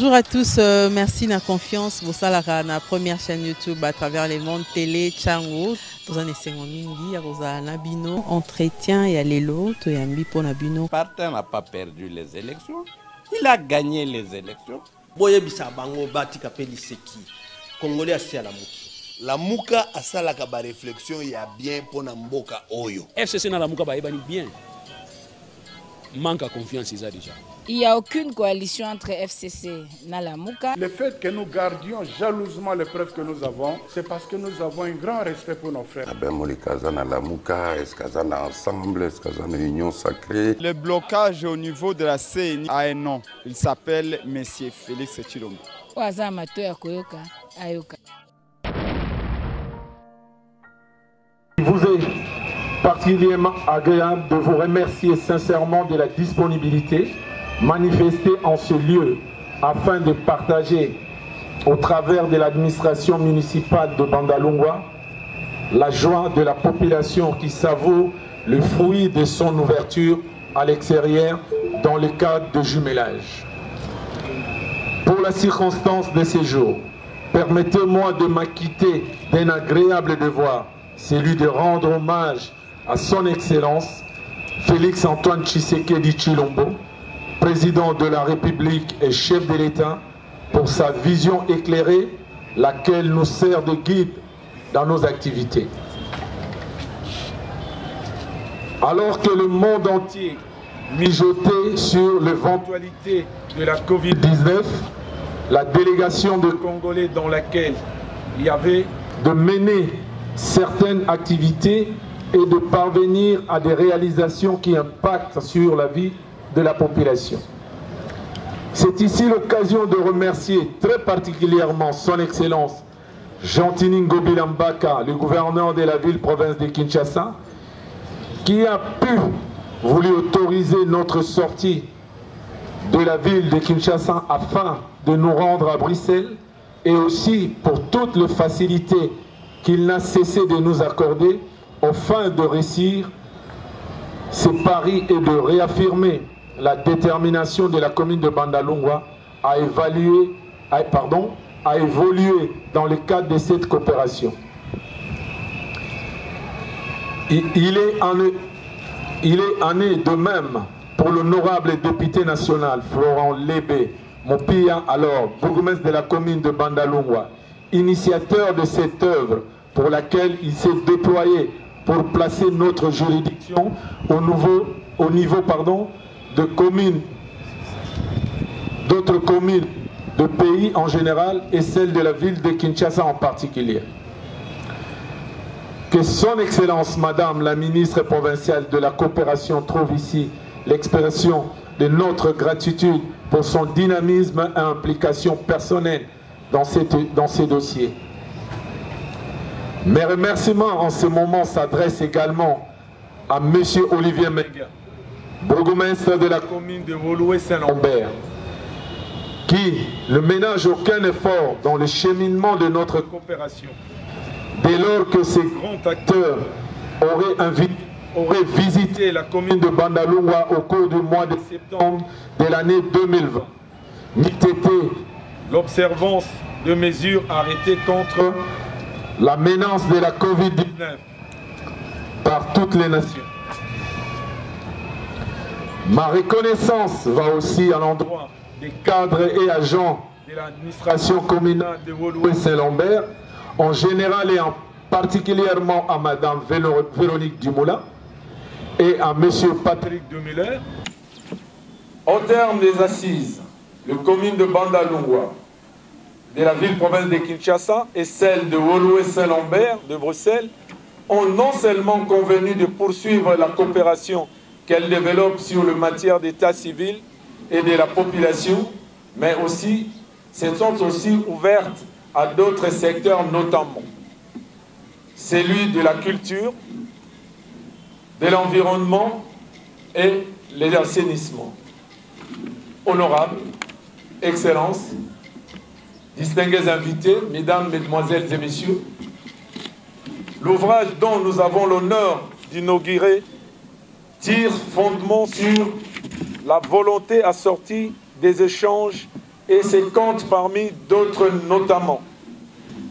Bonjour à tous, merci de la confiance. Vous savez, la première chaîne YouTube à travers les mondes télé, Chango. Vous en êtes mingi, vous avez Nabino, entretien et Alelo, tu as mis pour Nabino. Partin n'a pas perdu les élections, il a gagné les élections. Boye bisa bango bati kapeli seki. Congolais asi à la muki. La muka asala ka ba réflexion ya bien pour na mboka oyo. FCC na la muka ba ebani bien. Manque à confiance ils a déjà. Il n'y a aucune coalition entre FCC et Nalamuka. Le fait que nous gardions jalousement les preuves que nous avons, c'est parce que nous avons un grand respect pour nos frères. Ensemble, est-ce qu'il y a une union sacrée? Le blocage au niveau de la CNI a un nom. Il s'appelle M. Félix Tshilombo. Il vous est particulièrement agréable de vous remercier sincèrement de la disponibilité manifestée en ce lieu afin de partager au travers de l'administration municipale de Bandalungwa la joie de la population qui savoure le fruit de son ouverture à l'extérieur dans le cadre de jumelage. Pour la circonstance de ces jours, permettez-moi de m'acquitter d'un agréable devoir, celui de rendre hommage à son Excellence Félix Antoine Tshisekedi Tshilombo, président de la République et chef de l'État, pour sa vision éclairée, laquelle nous sert de guide dans nos activités. Alors que le monde entier mijotait sur l'éventualité de la Covid-19, la délégation de Congolais dans laquelle il y avait de mener certaines activités et de parvenir à des réalisations qui impactent sur la vie de la population. C'est ici l'occasion de remercier très particulièrement son Excellence Jean-Tini Ngobila Mbaka, le gouverneur de la ville-province de Kinshasa, qui a voulu autoriser notre sortie de la ville de Kinshasa afin de nous rendre à Bruxelles, et aussi pour toutes les facilités qu'il n'a cessé de nous accorder afin de réussir ces paris et de réaffirmer la détermination de la commune de Bandalungwa à évoluer dans le cadre de cette coopération. Il est en est de même pour l'honorable député national Florent Lébé Mopia, alors bourgmestre de la commune de Bandalungwa, initiateur de cette œuvre pour laquelle il s'est déployé pour placer notre juridiction au niveau de communes, d'autres communes de pays en général et celle de la ville de Kinshasa en particulier. Que son Excellence Madame la ministre provinciale de la coopération trouve ici l'expression de notre gratitude pour son dynamisme et implication personnelle dans ces dossiers. Mes remerciements en ce moment s'adressent également à M. Olivier Menga, bourgmestre de la commune de Woluwe-Saint-Lambert, qui ne ménage aucun effort dans le cheminement de notre coopération. Dès lors que ces grands acteurs auraient visité la commune de Bandalungwa au cours du mois de septembre de l'année 2020, n'eût été l'observance de mesures arrêtées contre la menace de la Covid-19 par toutes les nations. Ma reconnaissance va aussi à l'endroit des cadres et agents de l'administration communale de Woluwe-Saint-Lambert, en général et en particulièrement à Madame Véronique Dumoulin et à Monsieur Patrick Demuller. Au terme des assises, la commune de Bandalungwa, de la ville-province de Kinshasa et celle de Woluwe-Saint-Lambert de Bruxelles ont non seulement convenu de poursuivre la coopération qu'elles développent sur le matière d'état civil et de la population, mais aussi, se sont aussi ouvertes à d'autres secteurs, notamment celui de la culture, de l'environnement et l'assainissement. Honorables, Excellences, distingués invités, mesdames, mesdemoiselles et messieurs, l'ouvrage dont nous avons l'honneur d'inaugurer tire fondement sur la volonté assortie des échanges et se compte parmi d'autres notamment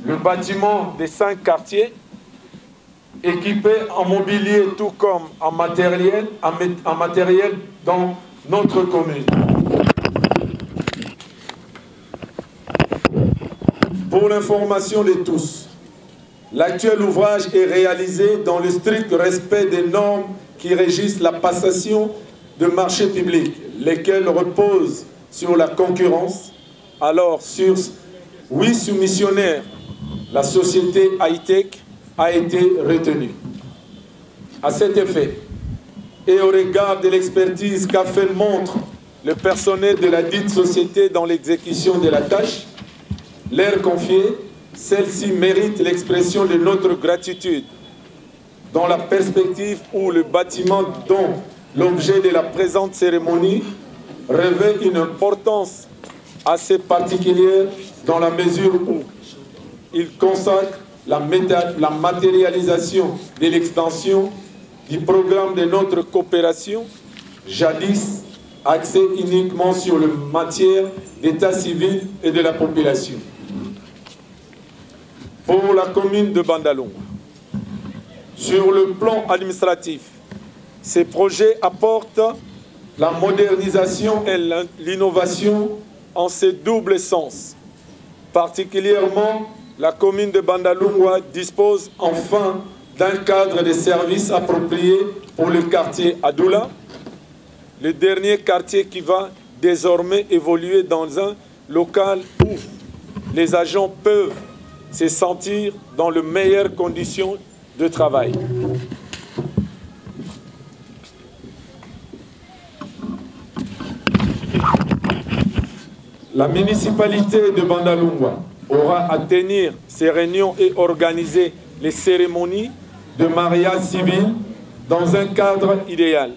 le bâtiment des 5 quartiers, équipé en mobilier tout comme en matériel dans notre commune. Pour l'information de tous, l'actuel ouvrage est réalisé dans le strict respect des normes qui régissent la passation de marchés publics, lesquels reposent sur la concurrence. Alors, sur 8 soumissionnaires, la société Hightech a été retenue. À cet effet, et au regard de l'expertise qu'a fait montre le personnel de la dite société dans l'exécution de la tâche, leur confiée, celle-ci mérite l'expression de notre gratitude dans la perspective où le bâtiment dont l'objet de la présente cérémonie revêt une importance assez particulière dans la mesure où il consacre la matérialisation de l'extension du programme de notre coopération, jadis axé uniquement sur le matière d'état civil et de la population. Pour la commune de Bandalungwa, sur le plan administratif, ces projets apportent la modernisation et l'innovation en ses doubles sens. Particulièrement, la commune de Bandalungwa dispose enfin d'un cadre de services approprié pour le quartier Adoula, le dernier quartier qui va désormais évoluer dans un local où les agents peuvent se sentir dans les meilleures conditions de travail. La municipalité de Bandalungwa aura à tenir ses réunions et organiser les cérémonies de mariage civil dans un cadre idéal.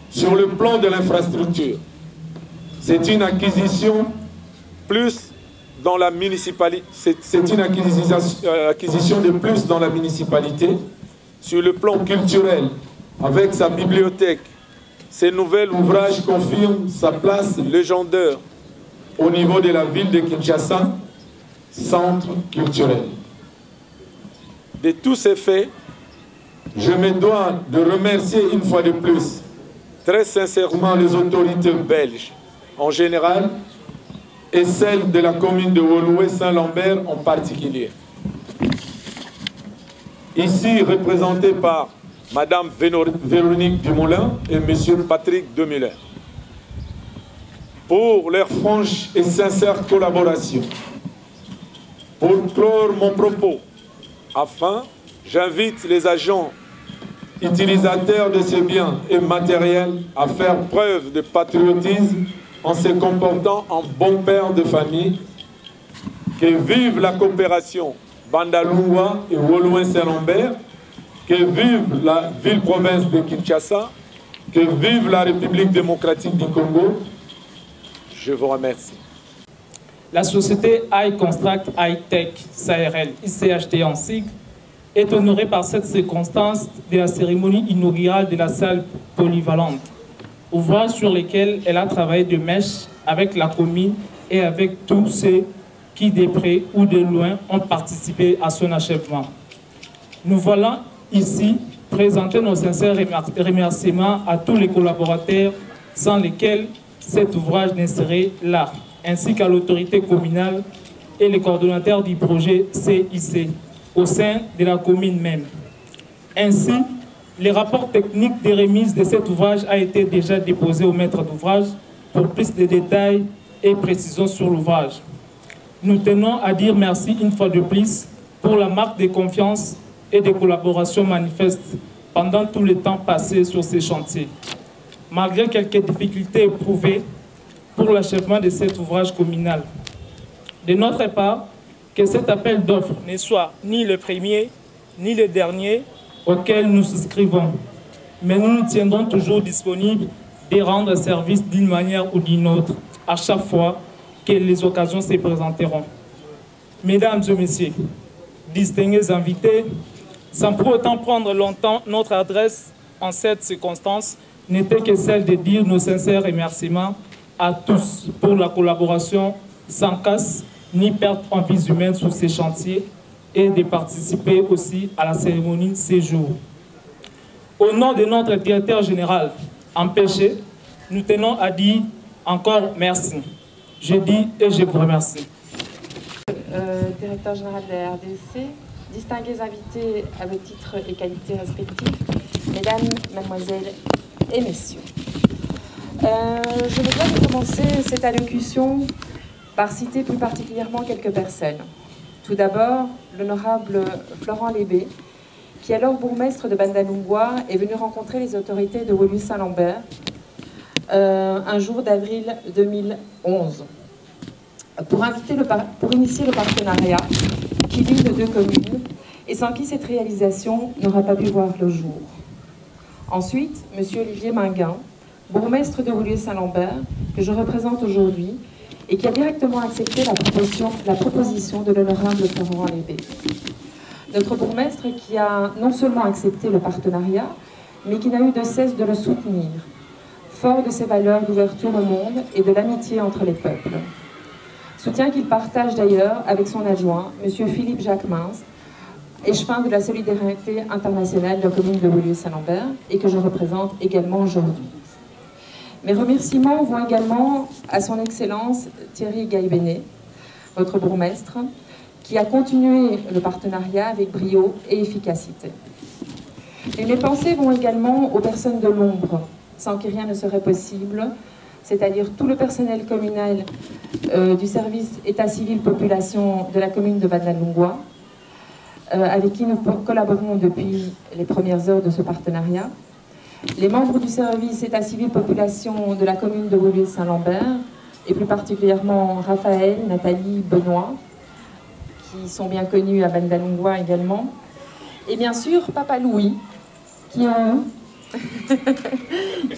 Sur le plan de l'infrastructure, c'est une acquisition plus dans la municipalité, c'est une acquisition de plus dans la municipalité. Sur le plan culturel, avec sa bibliothèque, ces nouveaux ouvrages confirment sa place légendaire au niveau de la ville de Kinshasa, centre culturel. De tous ces faits, je me dois de remercier une fois de plus très sincèrement les autorités belges en général et celles de la commune de Woluwe-Saint-Lambert en particulier. Ici représentés par Madame Véronique Dumoulin et Monsieur Patrick Demüller. Pour leur franche et sincère collaboration. Pour clore mon propos, j'invite les agents utilisateurs de ces biens et matériels à faire preuve de patriotisme en se comportant en bon père de famille. Que vive la coopération Bandalungwa et Woluwe-Saint-Lambert, que vive la ville-province de Kinshasa, que vive la République démocratique du Congo. Je vous remercie. La société iConstruct Hightech SARL, ICHT en sigle, est honorée par cette circonstance de la cérémonie inaugurale de la salle polyvalente, ouvrage sur lequel elle a travaillé de mèche avec la commune et avec tous ceux qui, de près ou de loin, ont participé à son achèvement. Nous voilà ici présenter nos sincères remerciements à tous les collaborateurs sans lesquels cet ouvrage ne serait là, ainsi qu'à l'autorité communale et les coordonnateurs du projet CIC au sein de la commune même. Ainsi, le rapport technique de remise de cet ouvrage a été déjà déposé au maître d'ouvrage pour plus de détails et précisions sur l'ouvrage. Nous tenons à dire merci une fois de plus pour la marque de confiance et de collaboration manifeste pendant tout le temps passé sur ces chantiers. Malgré quelques difficultés éprouvées pour l'achèvement de cet ouvrage communal. De notre part, que cet appel d'offres ne soit ni le premier, ni le dernier auquel nous souscrivons. Mais nous nous tiendrons toujours disponibles de rendre service d'une manière ou d'une autre, à chaque fois que les occasions se présenteront. Mesdames et messieurs, distingués invités, sans pour autant prendre longtemps notre adresse en cette circonstance, n'était que celle de dire nos sincères remerciements à tous pour la collaboration sans casse ni perte en vies humaines sur ces chantiers et de participer aussi à la cérémonie séjour. Au nom de notre directeur général empêché, nous tenons à dire encore merci. Je dis et je vous remercie. Directeur général de la RDC, distingués invités à vos titres et qualités respectifs, mesdames, mademoiselles et messieurs. Je me dois de commencer cette allocution par citer plus particulièrement quelques personnes. Tout d'abord, l'honorable Florent Lébé, qui alors bourgmestre de Bandalungwa est venu rencontrer les autorités de Woluwe-Saint-Lambert un jour d'avril 2011 pour initier le partenariat qui lie les deux communes et sans qui cette réalisation n'aura pas pu voir le jour. Ensuite, M. Olivier Minguin, bourgmestre de Woluwe-Saint-Lambert, que je représente aujourd'hui, et qui a directement accepté la proposition de l'honorable Florent Lébé. Notre bourgmestre qui a non seulement accepté le partenariat, mais qui n'a eu de cesse de le soutenir, fort de ses valeurs d'ouverture au monde et de l'amitié entre les peuples. Soutien qu'il partage d'ailleurs avec son adjoint, M. Philippe Jacquemins, échevin de la solidarité internationale de la commune de Woluwe-Saint-Lambert, et que je représente également aujourd'hui. Mes remerciements vont également à son Excellence Thierry Gaïbenet, votre bourgmestre, qui a continué le partenariat avec brio et efficacité. Et mes pensées vont également aux personnes de l'ombre, sans qui rien ne serait possible, c'est-à-dire tout le personnel communal du service État civil population de la commune de Bandalungwa, avec qui nous collaborons depuis les premières heures de ce partenariat, les membres du service État civil population de la commune de Woluwe-Saint-Lambert, et plus particulièrement Raphaël, Nathalie, Benoît, qui sont bien connus à Bandalungwa également, et bien sûr Papa Louis, qui est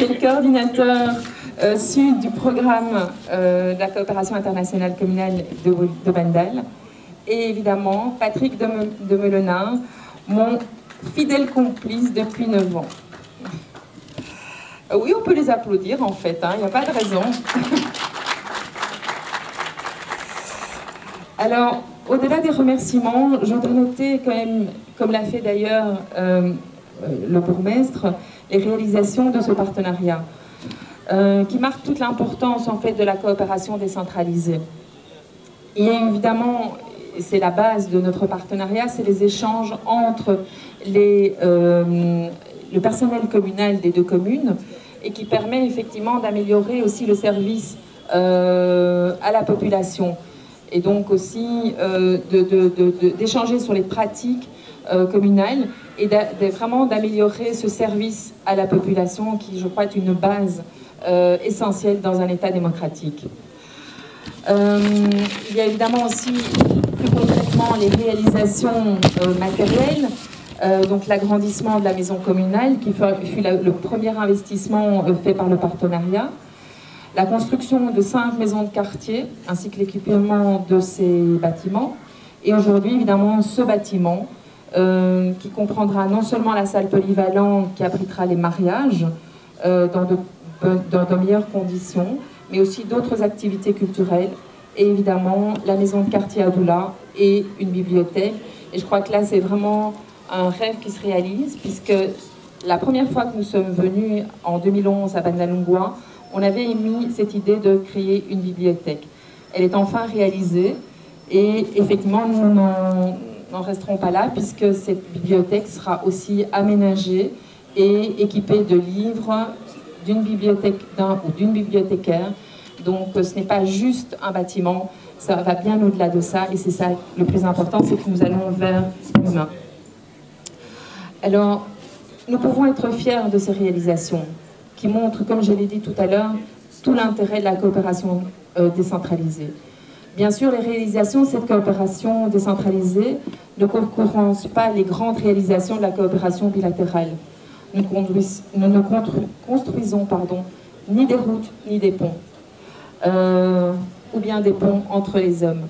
le coordinateur sud du programme de la coopération internationale communale de Bandal, et évidemment Patrick de Melenin, mon fidèle complice depuis 9 ans. Oui, on peut les applaudir en fait, il n'y a pas de raison. Alors, au-delà des remerciements, je voudrais noter quand même, comme l'a fait d'ailleurs le bourgmestre, les réalisations de ce partenariat, qui marquent toute l'importance en fait de la coopération décentralisée. Et évidemment, c'est la base de notre partenariat, c'est les échanges entre le personnel communal des deux communes, et qui permet effectivement d'améliorer aussi le service à la population, et donc aussi d'échanger sur les pratiques communales et vraiment d'améliorer ce service à la population qui, je crois, est une base essentielle dans un État démocratique. Il y a évidemment aussi, plus concrètement, les réalisations matérielles, donc l'agrandissement de la maison communale, qui fut le premier investissement fait par le partenariat, la construction de 5 maisons de quartier, ainsi que l'équipement de ces bâtiments, et aujourd'hui, évidemment, ce bâtiment, qui comprendra non seulement la salle polyvalente qui abritera les mariages dans de meilleures conditions, mais aussi d'autres activités culturelles, et évidemment la maison de quartier Adoula et une bibliothèque. Et je crois que là, c'est vraiment un rêve qui se réalise, puisque la première fois que nous sommes venus en 2011 à Bandalungwa, on avait émis cette idée de créer une bibliothèque. Elle est enfin réalisée, et effectivement, nous n'en resterons pas là, puisque cette bibliothèque sera aussi aménagée et équipée de livres, d'une bibliothèque ou d'une bibliothécaire. Donc ce n'est pas juste un bâtiment, ça va bien au-delà de ça, et c'est ça le plus important, c'est que nous allons vers l'humain. Alors, nous pouvons être fiers de ces réalisations, qui montrent, comme je l'ai dit tout à l'heure, tout l'intérêt de la coopération décentralisée. Bien sûr, les réalisations de cette coopération décentralisée ne concurrencent pas les grandes réalisations de la coopération bilatérale. Nous ne construisons ni des routes ni des ponts, ou bien des ponts entre les hommes.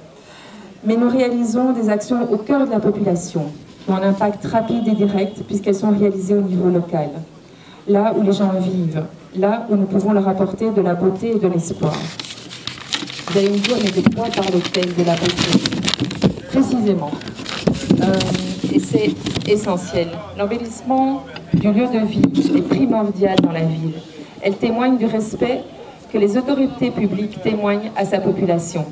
Mais nous réalisons des actions au cœur de la population, qui ont un impact rapide et direct, puisqu'elles sont réalisées au niveau local, là où les gens vivent, là où nous pouvons leur apporter de la beauté et de l'espoir. Vous allez me dire, mais de quoi parle-t-elle de la beauté? Précisément. Et c'est essentiel. L'embellissement du lieu de vie est primordial dans la ville. Elle témoigne du respect que les autorités publiques témoignent à sa population.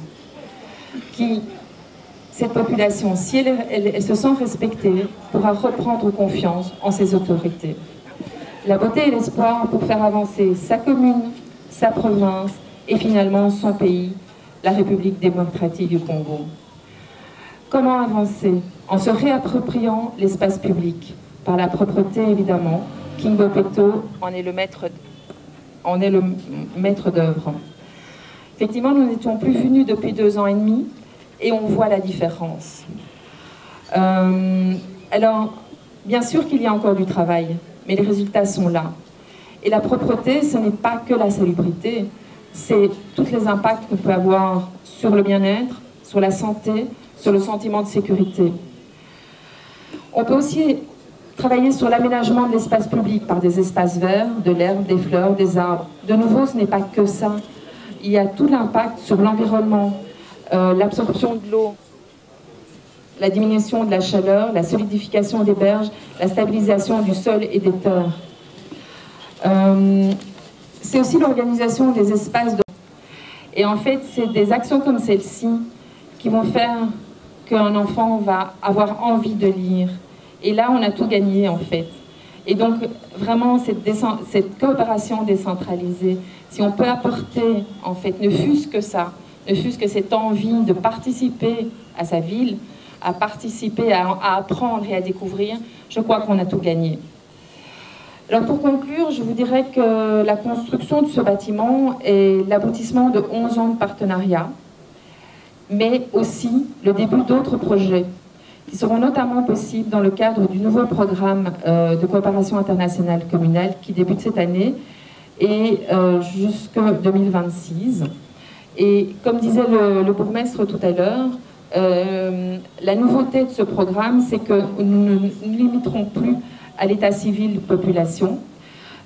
Cette population, si elle se sent respectée, pourra reprendre confiance en ses autorités. La beauté et l'espoir pour faire avancer sa commune, sa province et finalement son pays, la République démocratique du Congo. Comment avancer? En se réappropriant l'espace public, par la propreté évidemment. King Bopeto en est le maître d'œuvre. Effectivement, nous n'étions plus venus depuis 2 ans et demi et on voit la différence. Alors, bien sûr qu'il y a encore du travail, mais les résultats sont là. Et la propreté, ce n'est pas que la salubrité, c'est tous les impacts qu'on peut avoir sur le bien-être, sur la santé, sur le sentiment de sécurité. On peut aussi travailler sur l'aménagement de l'espace public par des espaces verts, de l'herbe, des fleurs, des arbres. De nouveau, ce n'est pas que ça. Il y a tout l'impact sur l'environnement, l'absorption de l'eau, la diminution de la chaleur, la solidification des berges, la stabilisation du sol et des terres. C'est aussi l'organisation des espaces de... Et en fait, c'est des actions comme celle-ci qui vont faire qu'un enfant va avoir envie de lire. Et là, on a tout gagné, en fait. Et donc, vraiment, cette coopération décentralisée, si on peut apporter, en fait, ne fût-ce que ça, ne fût-ce que cette envie de participer à sa ville, à participer, à apprendre et à découvrir, je crois qu'on a tout gagné. Alors, pour conclure, je vous dirais que la construction de ce bâtiment est l'aboutissement de 11 ans de partenariat, mais aussi le début d'autres projets qui seront notamment possibles dans le cadre du nouveau programme de coopération internationale communale qui débute cette année et jusqu'en 2026. Et comme disait le bourgmestre tout à l'heure, la nouveauté de ce programme, c'est que nous ne nous limiterons plus à l'état civil population.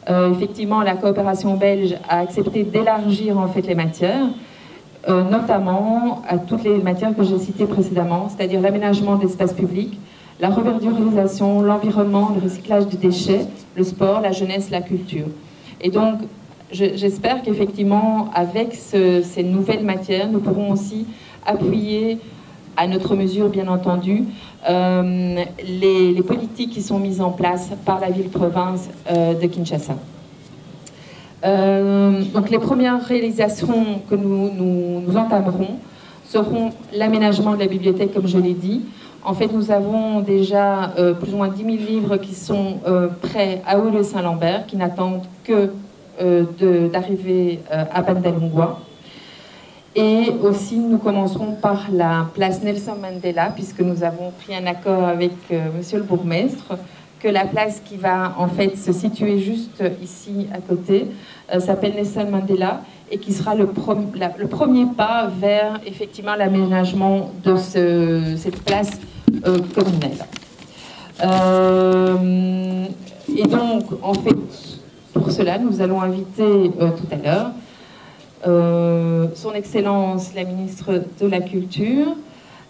Effectivement, la coopération belge a accepté d'élargir en fait les matières, notamment à toutes les matières que j'ai citées précédemment, c'est-à-dire l'aménagement de l'espace public, la reverdurisation, l'environnement, le recyclage des déchets, le sport, la jeunesse, la culture. Et donc, j'espère qu'effectivement, avec ces nouvelles matières, nous pourrons aussi appuyer, à notre mesure bien entendu, les politiques qui sont mises en place par la ville-province de Kinshasa. Donc les premières réalisations que nous entamerons seront l'aménagement de la bibliothèque, comme je l'ai dit. En fait, nous avons déjà plus ou moins 10 000 livres qui sont prêts à Woluwe-Saint-Lambert, qui n'attendent que d'arriver à Bandalungwa. Et aussi, nous commencerons par la place Nelson Mandela, puisque nous avons pris un accord avec monsieur le bourgmestre, que la place qui va en fait se situer juste ici à côté s'appelle Nelson Mandela et qui sera le premier pas vers effectivement l'aménagement de cette place communale. Et donc, en fait, pour cela, nous allons inviter tout à l'heure Son Excellence la ministre de la Culture,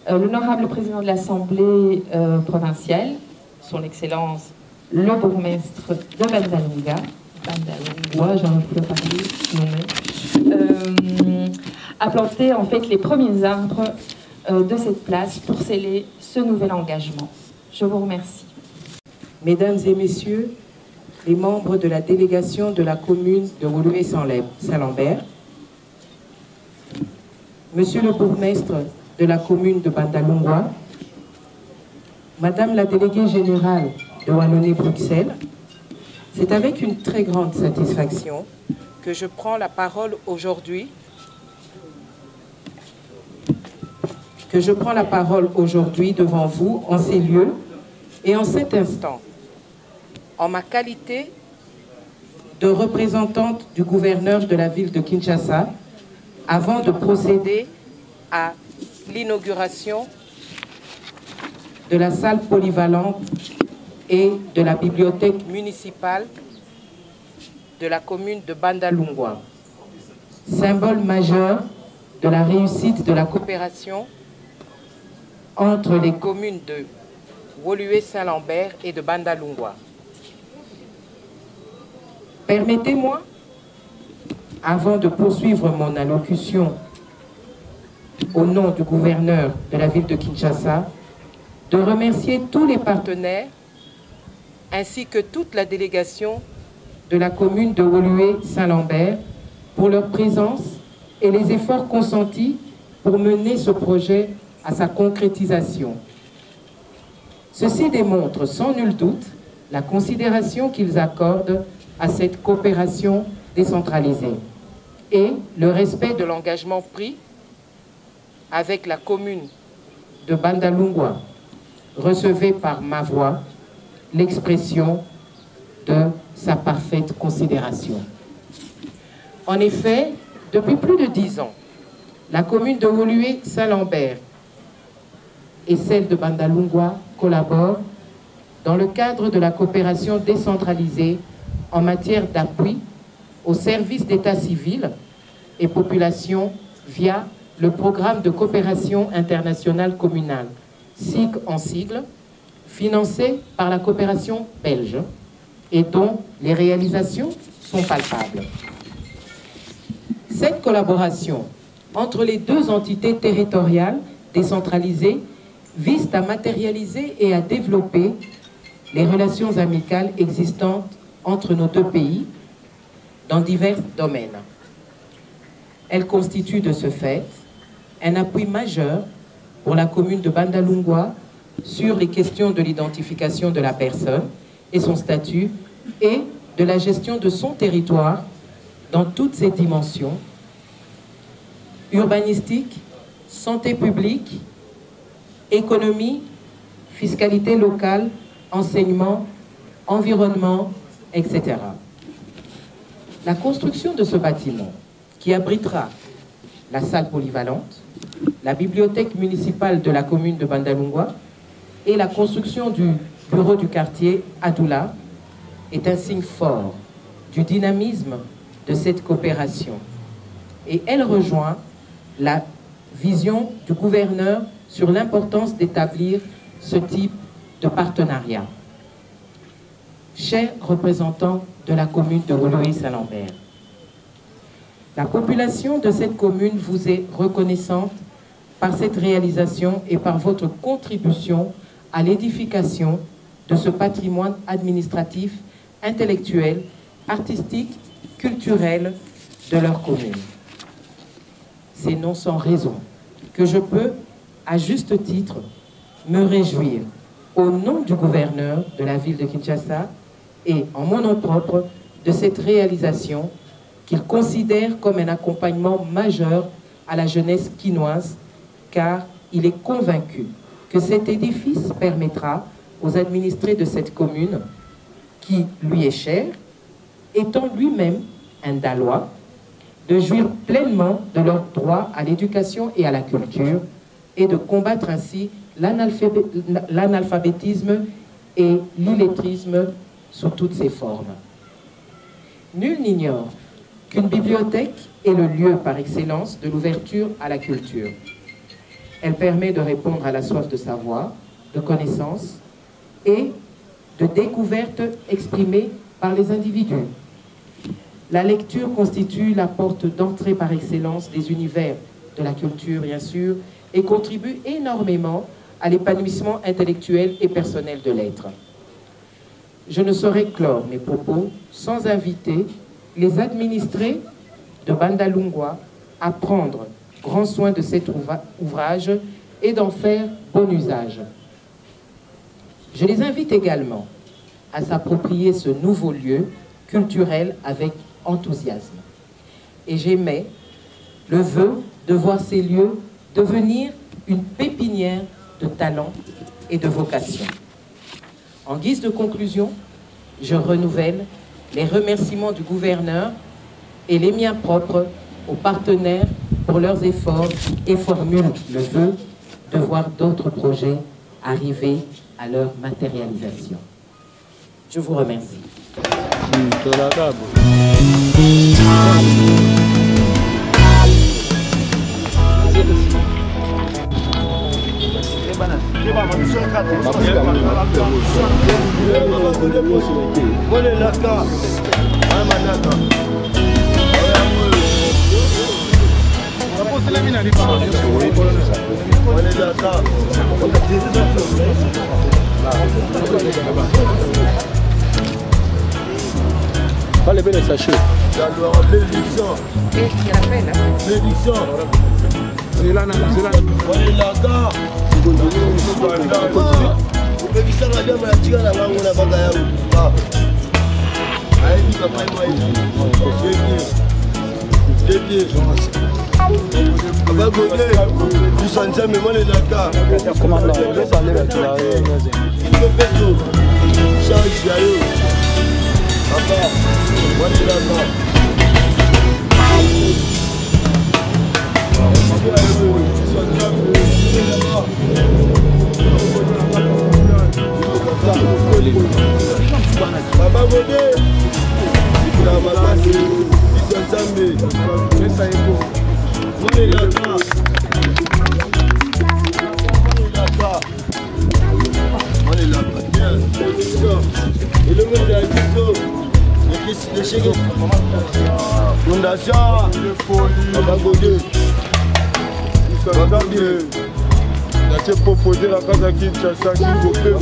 l'honorable président de l'Assemblée provinciale, Son Excellence le bourgmestre de Bandalungwa, j'en ai plus à parler, a planté en fait les premiers arbres de cette place pour sceller ce nouvel engagement. Je vous remercie. Mesdames et messieurs, les membres de la délégation de la commune de Woluwe-Saint-Lambert, Monsieur le bourgmestre de la commune de Bandalungwa, Madame la déléguée générale de Wallonie-Bruxelles, c'est avec une très grande satisfaction que je prends la parole aujourd'hui devant vous en ces lieux et en cet instant, en ma qualité de représentante du gouverneur de la ville de Kinshasa, avant de procéder à l'inauguration de la salle polyvalente et de la bibliothèque municipale de la commune de Bandalungwa, symbole majeur de la réussite de la coopération entre les communes de Woluwe-Saint-Lambert et de Bandalungwa. Permettez-moi, avant de poursuivre mon allocution au nom du gouverneur de la ville de Kinshasa, de remercier tous les partenaires ainsi que toute la délégation de la commune de Woluwe-Saint-Lambert pour leur présence et les efforts consentis pour mener ce projet à sa concrétisation. Ceci démontre sans nul doute la considération qu'ils accordent à cette coopération décentralisée et le respect de l'engagement pris avec la commune de Bandalungwa. Recevez par ma voix l'expression de sa parfaite considération. En effet, depuis plus de 10 ans, la commune de Woluwe-Saint-Lambert et celle de Bandalungwa collaborent dans le cadre de la coopération décentralisée en matière d'appui aux services d'état civil et population via le programme de coopération internationale communale, SIC en sigle, financé par la coopération belge et dont les réalisations sont palpables. Cette collaboration entre les deux entités territoriales décentralisées vise à matérialiser et à développer les relations amicales existantes entre nos deux pays dans divers domaines. Elle constitue de ce fait un appui majeur pour la commune de Bandalungwa sur les questions de l'identification de la personne et son statut et de la gestion de son territoire dans toutes ses dimensions, urbanistique, santé publique, économie, fiscalité locale, enseignement, environnement, etc. La construction de ce bâtiment, qui abritera la salle polyvalente, la bibliothèque municipale de la commune de Bandalungwa et la construction du bureau du quartier Adoula, est un signe fort du dynamisme de cette coopération. Et elle rejoint la vision du gouverneur sur l'importance d'établir ce type de partenariat. Chers représentants de la commune de Woluwe-Saint-Lambert, la population de cette commune vous est reconnaissante par cette réalisation et par votre contribution à l'édification de ce patrimoine administratif, intellectuel, artistique, culturel de leur commune. C'est non sans raison que je peux, à juste titre, me réjouir au nom du gouverneur de la ville de Kinshasa et en mon nom propre de cette réalisation qu'il considère comme un accompagnement majeur à la jeunesse quinoise, car il est convaincu que cet édifice permettra aux administrés de cette commune, qui lui est cher, étant lui-même un Dalois, de jouir pleinement de leur droit à l'éducation et à la culture et de combattre ainsi l'analphabétisme et l'illettrisme sous toutes ses formes. Nul n'ignore qu'une bibliothèque est le lieu par excellence de l'ouverture à la culture. Elle permet de répondre à la soif de savoir, de connaissance et de découverte exprimée par les individus. La lecture constitue la porte d'entrée par excellence des univers de la culture, bien sûr, et contribue énormément à l'épanouissement intellectuel et personnel de l'être. Je ne saurais clore mes propos sans inviter les administrés de Bandalungwa à prendre grand soin de cet ouvrage et d'en faire bon usage. Je les invite également à s'approprier ce nouveau lieu culturel avec enthousiasme. Et j'émets le vœu de voir ces lieux devenir une pépinière de talents et de vocations. En guise de conclusion, je renouvelle les remerciements du gouverneur et les miens propres aux partenaires pour leurs efforts et formule le vœu de voir d'autres projets arriver à leur matérialisation. Je vous remercie. Pas les belles sachets. L'édition. L'édition. C'est là. On est là. Proposer la casa Kinshasa qui vous fait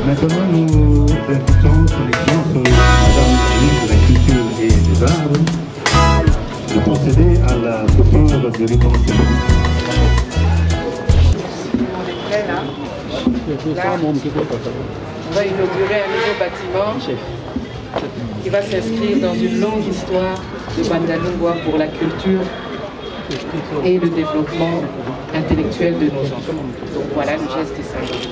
Maintenant, nous invitons son Excellence Madame la ministre de la Culture et des Arts de procéder à la coupure de l'événement. Là, on va inaugurer un nouveau bâtiment qui va s'inscrire dans une longue histoire de Bandalungwa pour la culture et le développement intellectuel de nos enfants. Donc voilà le geste symbolique.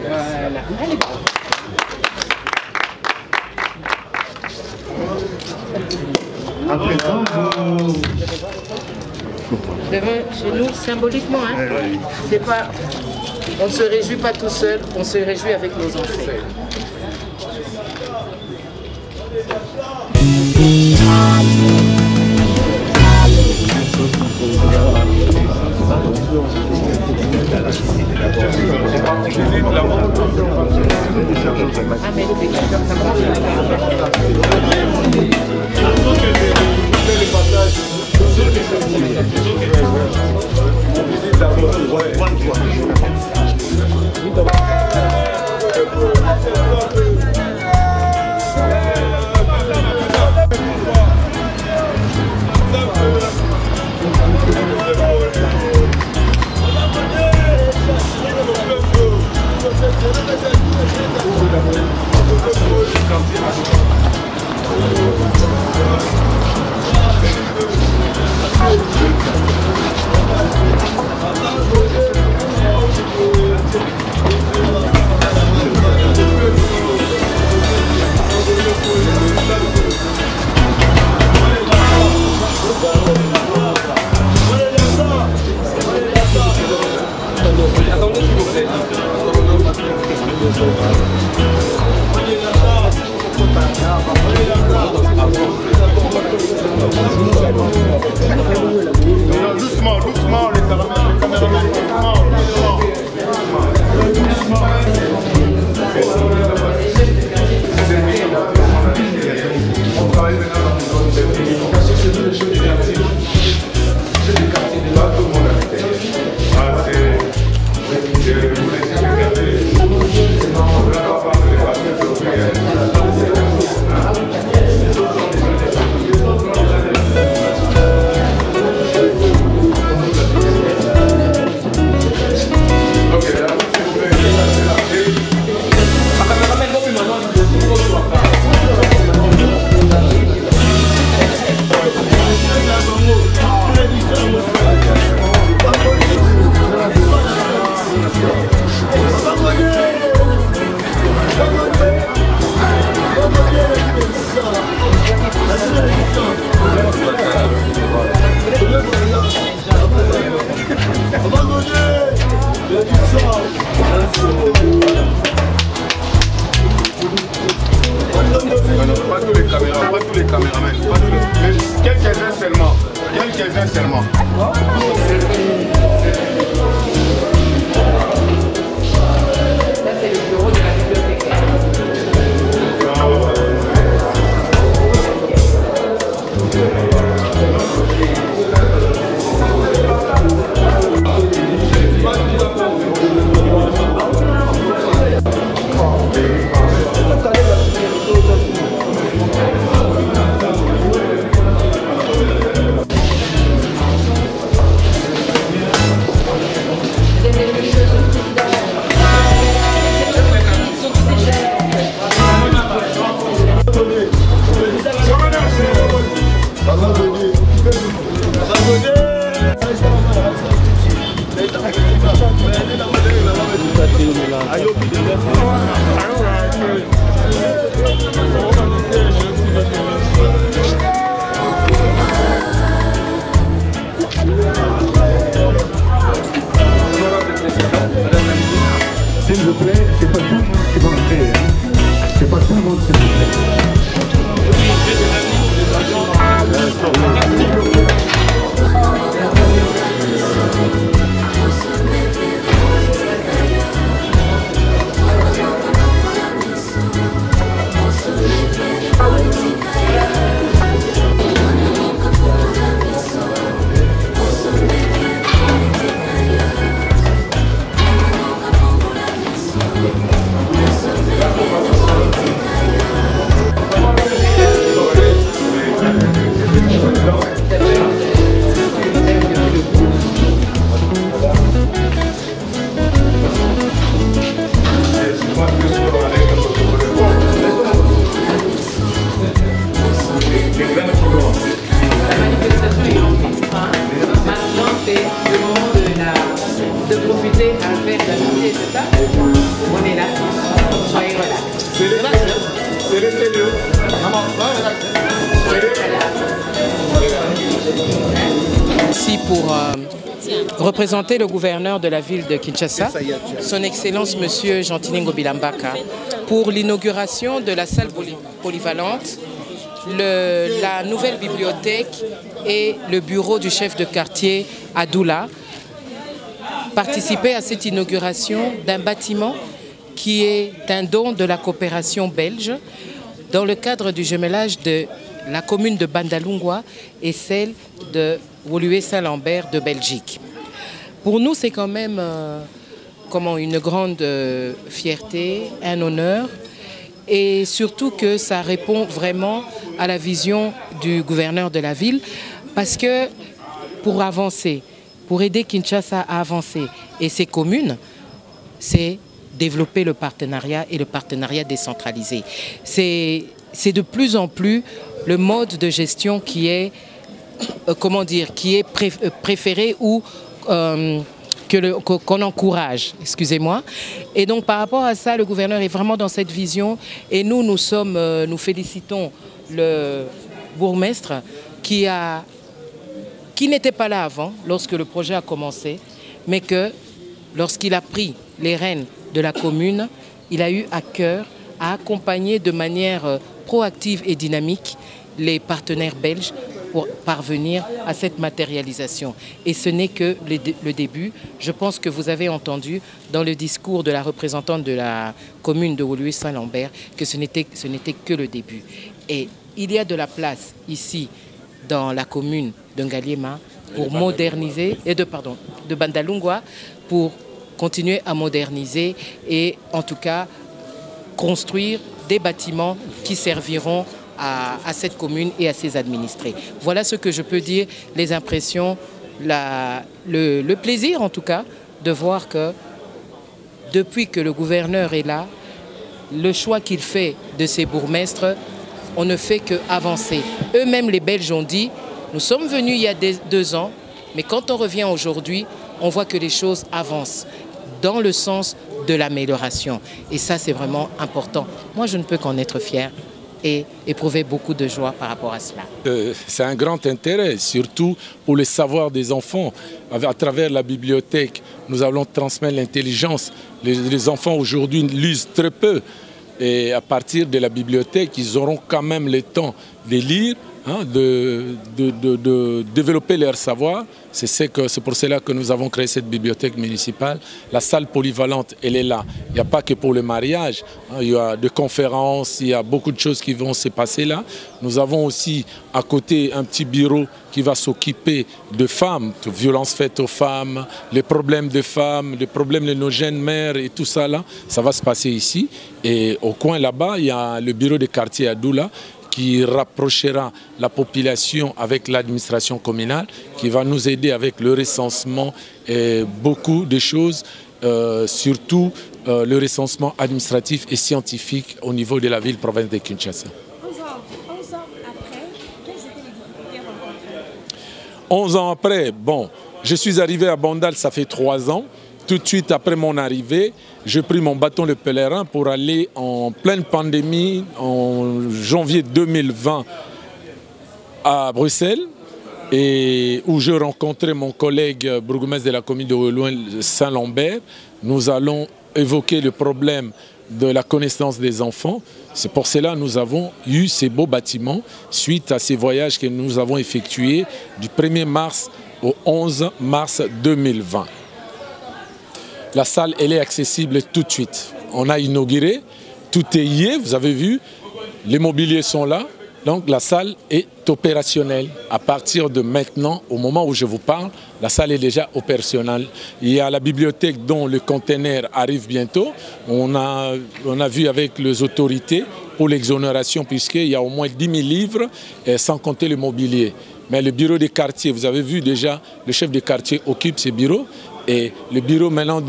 Voilà. Allez. À présent, Devant chez nous, symboliquement, hein. C'est pas, on ne se réjouit pas tout seul, on se réjouit avec nos ancêtres. Thank you. Doucement, doucement, les caméramans, on travaille maintenant dans les parce que c'est le jeu du quartier. C'est des quartiers de là, tout le monde a été. Vous laissez regarder. On va parler des quartiers européens. Pas tous les caméramans, mais quelques-uns seulement. Quelques-uns seulement. Ça, c'est le bureau de la bibliothécaire. S'il vous plaît, c'est pas tout le monde qui va entrer, hein. C'est pas tout le monde, s'il vous plaît. De profiter à faire de l'idée, c'est ça? On est là. Soyez relax. Ici pour représenter le gouverneur de la ville de Kinshasa, son Excellence Monsieur Gentilin Bilambaka, pour l'inauguration de la salle polyvalente, la nouvelle bibliothèque et le bureau du chef de quartier à Doula. Participer à cette inauguration d'un bâtiment qui est un don de la coopération belge dans le cadre du jumelage de la commune de Bandalungwa et celle de Woluwe-Saint-Lambert de Belgique. Pour nous, c'est quand même une grande fierté, un honneur, et surtout que ça répond vraiment à la vision du gouverneur de la ville, parce que pour avancer, pour aider Kinshasa à avancer et ses communes, c'est développer le partenariat et le partenariat décentralisé. C'est de plus en plus le mode de gestion qui est, qui est préféré ou qu'on encourage, excusez-moi. Et donc par rapport à ça, le gouverneur est vraiment dans cette vision et nous félicitons le bourgmestre qui n'était pas là avant, lorsque le projet a commencé, mais lorsqu'il a pris les rênes de la commune, il a eu à cœur à accompagner de manière proactive et dynamique les partenaires belges pour parvenir à cette matérialisation. Et ce n'est que le début. Je pense que vous avez entendu dans le discours de la représentante de la commune de Woluwe-Saint-Lambert que ce n'était que le début. Et il y a de la place ici, dans la commune de Ngaliema, pour moderniser, de Bandalungwa, pour continuer à moderniser et en tout cas construire des bâtiments qui serviront à cette commune et à ses administrés. Voilà ce que je peux dire, les impressions, le plaisir en tout cas de voir que depuis que le gouverneur est là, le choix qu'il fait de ses bourgmestres, on ne fait qu'avancer. Eux-mêmes les Belges ont dit, nous sommes venus il y a 2 ans, mais quand on revient aujourd'hui, on voit que les choses avancent dans le sens de l'amélioration. Et ça, c'est vraiment important. Moi, je ne peux qu'en être fier et éprouver beaucoup de joie par rapport à cela. C'est un grand intérêt, surtout pour le savoir des enfants. À travers la bibliothèque, nous allons transmettre l'intelligence. Les enfants aujourd'hui lisent très peu. Et à partir de la bibliothèque, ils auront quand même le temps de lire, de développer leur savoir. C'est pour cela que nous avons créé cette bibliothèque municipale. La salle polyvalente, elle est là. Il n'y a pas que pour le mariage. Il y a des conférences, il y a beaucoup de choses qui vont se passer là. Nous avons aussi à côté un petit bureau qui va s'occuper de femmes, de violences faites aux femmes, les problèmes des femmes, les problèmes de nos jeunes mères et tout ça là. Ça va se passer ici. Et au coin là-bas, il y a le bureau de quartier à Doula, qui rapprochera la population avec l'administration communale, qui va nous aider avec le recensement et beaucoup de choses, surtout le recensement administratif et scientifique au niveau de la ville-province de Kinshasa. 11 ans après, quelles étaient les difficultés rencontrées? 11 ans après, bon, je suis arrivé à Bandal, ça fait 3 ans. Tout de suite après mon arrivée, j'ai pris mon bâton de pèlerin pour aller en pleine pandémie en janvier 2020 à Bruxelles, et où je rencontrais mon collègue bourgmestre de la commune de Woluwe-Saint-Lambert. Nous allons évoquer le problème de la connaissance des enfants. C'est pour cela que nous avons eu ces beaux bâtiments suite à ces voyages que nous avons effectués du 1er mars au 11 mars 2020. La salle, elle est accessible tout de suite. On a inauguré, tout est lié, vous avez vu, les mobiliers sont là, donc la salle est opérationnelle. À partir de maintenant, au moment où je vous parle, la salle est déjà opérationnelle. Il y a la bibliothèque dont le conteneur arrive bientôt. On a vu avec les autorités pour l'exonération, puisqu'il y a au moins 10 000 livres, sans compter le mobilier. Mais le bureau des quartiers, vous avez vu déjà, le chef de quartier occupe ces bureaux. Et le bureau maintenant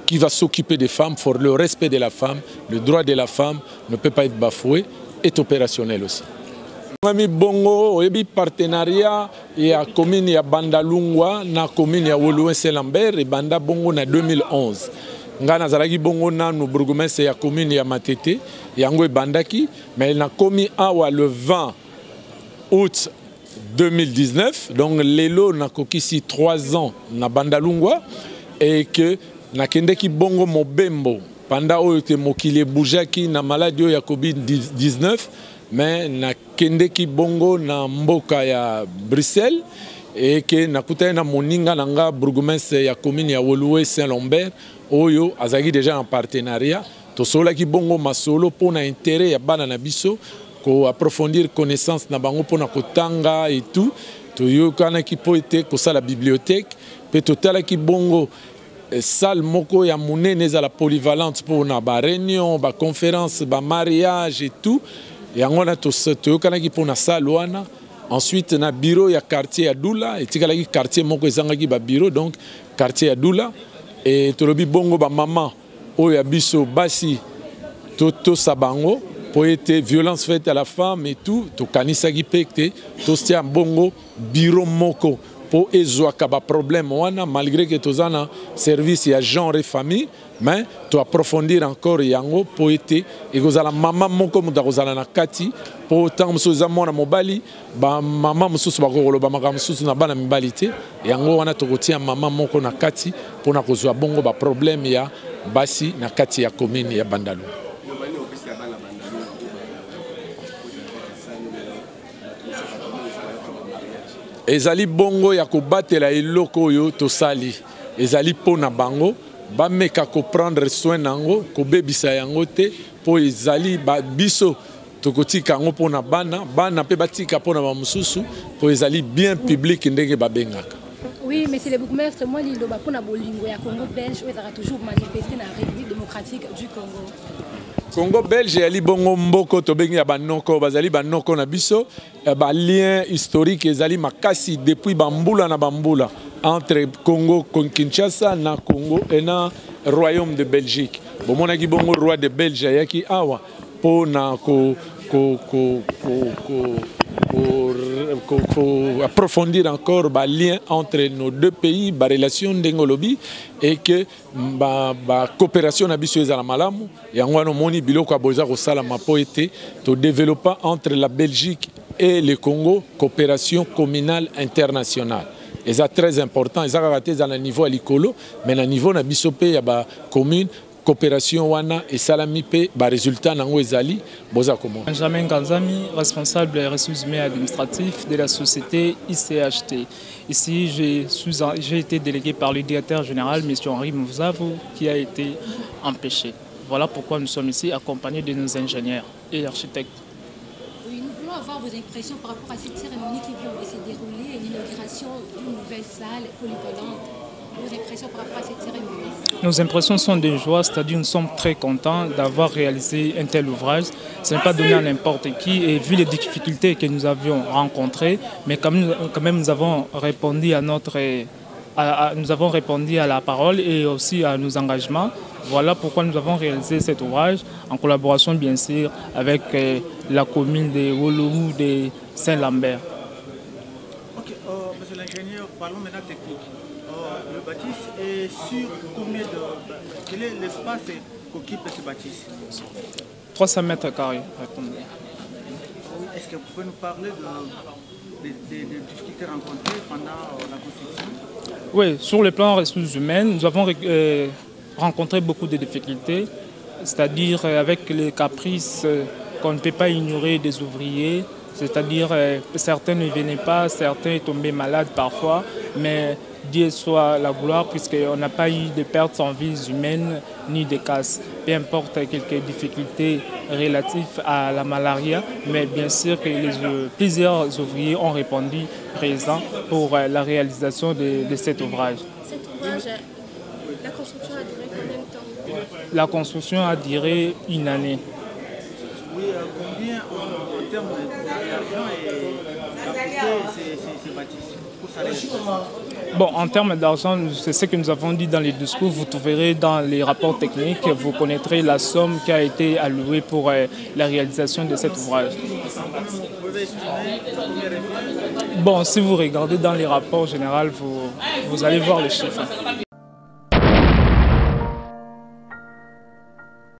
qui va s'occuper des femmes, pour le respect de la femme, le droit de la femme ne peut pas être bafoué, est opérationnel aussi. Mami bongo oyebi partenariat ya commune ya Bandalungwa na commune ya Woluwe-Saint-Lambert et banda bongo na 2011. Nga nazalaki bongo nanu bourgmestre ya commune ya Matete yango ebandaki, mais na komi awa le 20 août 2019, donc lelo nakokisi 3 ans na Bandalungwa, et que nakendeki bongo mobembo pendant oyo te mokili boujaki na maladie ya Covid-19, mais nakendeki bongo na mboka ya Bruxelles, et que nakutani na moninga nanga bourgmestre ya commune ya Woluwe-Saint-Lambert oyo azaki déjà en partenariat. Tosolaki bongo masolo pona intérêt ya bana na biso ko approfondir connaissance na bango pona kotanga et tout. Toyokana ki po ete ko sala bibliothèque pe totala ki bongo salle moko ya munene za la polyvalente pour na ba réunion, ba conférence, ba mariage et tout. Et ngona toyokana ki pona salle wana. Ensuite na bureau ya quartier ya Doula, et tikala ki quartier moko ezangaki ba bureau, donc quartier ya Doula. Et tolobi bongo ba maman oya biso basi toto sabango pour être violence faite à la femme et tout, to kanisa ki pekte, to stia bongo bureau moko pour ezwaka ba problème wana malgré que tozana service ya genre et famille mais to approfondir encore yango pour été ekozala mama moko muda kozala na kati pour tant musuza mona mobali ba mama mususu bakolo ba maka mususu na bana mibalité yango wana tokotia mama moko na kati pour na kozwa bongo ba problème ya basi na kati ya commune ya Bandalou. Ezali bongo ya kobatela eloko oyo tosali ezali pona bango bameka ko prendre soin nango ko bebisa yango te po ezali biso tokotika yango pona bana pe batika pona ba mususu po ezali bien public ndenge babengaka. Oui, mais c'est le bourgmestre moi liloba pona bolingo ya Congo belge ezaka toujours manifester na République démocratique du Congo. Congo belge yali bongo mboko tobengi ya banoko bazali banoko na biso ba lien historique ezali makasi depuis bambula na bambula entre Congo Kinshasa na Congo et na Royaume de Belgique. Bomonaki bongo roi de Belge yaki awa pona approfondir encore les liens entre nos deux pays, les relations d'Engolobi et que la coopération est à la malamu. Et en a moni biloko aboza ko sala mapoete to développer entre la Belgique et le Congo coopération communale internationale. Et c'est très important. Ils ont raté dans le niveau à l'icolo, mais le niveau na bisope ya ba commune. Coopération wana et salami pe ba résultat nango ezali boza comment. Benjamin Ganzami, responsable des ressources humaines administratives de la société ICHT. Ici, j'ai été délégué par le directeur général, M. Henri Mouzavou, qui a été empêché. Voilà pourquoi nous sommes ici accompagnés de nos ingénieurs et architectes. Oui, nous voulons avoir vos impressions par rapport à cette cérémonie qui vient de se dérouler, l'inauguration d'une nouvelle salle polyvalente. Vos impressions par rapport à cette cérémonie? Nos impressions sont de joie, c'est-à-dire nous sommes très contents d'avoir réalisé un tel ouvrage. Ce n'est pas donné à n'importe qui et vu les difficultés que nous avions rencontrées, mais quand même nous avons répondu à la parole et aussi à nos engagements. Voilà pourquoi nous avons réalisé cet ouvrage en collaboration bien sûr avec la commune de Wolomu de Saint-Lambert. Ok, monsieur l'ingénieur, parlons maintenant technique. Le bâtisse est sur combien de... Quel est l'espace qu'occupe ce bâtisse? 300 mètres carrés. Est-ce que vous pouvez nous parler des difficultés rencontrées pendant la construction? Oui, sur le plan ressources humaines, nous avons rencontré beaucoup de difficultés, c'est-à-dire avec les caprices qu'on ne peut pas ignorer des ouvriers, c'est-à-dire certains ne venaient pas, certains tombaient malades parfois, mais Dieu soit la gloire puisqu'on n'a pas eu de pertes en vies humaines ni de casse. Peu importe quelques difficultés relatives à la malaria, mais bien sûr que plusieurs ouvriers ont répondu présents pour la réalisation de cet ouvrage. Cet ouvrage, la construction a duré combien de temps? La construction a duré une année. Oui, combien en termes d'argent a coûté ces bâtisses pour sa réalisation? Bon, en termes d'argent, c'est ce que nous avons dit dans les discours. Vous trouverez dans les rapports techniques, vous connaîtrez la somme qui a été allouée pour la réalisation de cet ouvrage. Bon, si vous regardez dans les rapports généraux, vous allez voir les chiffres.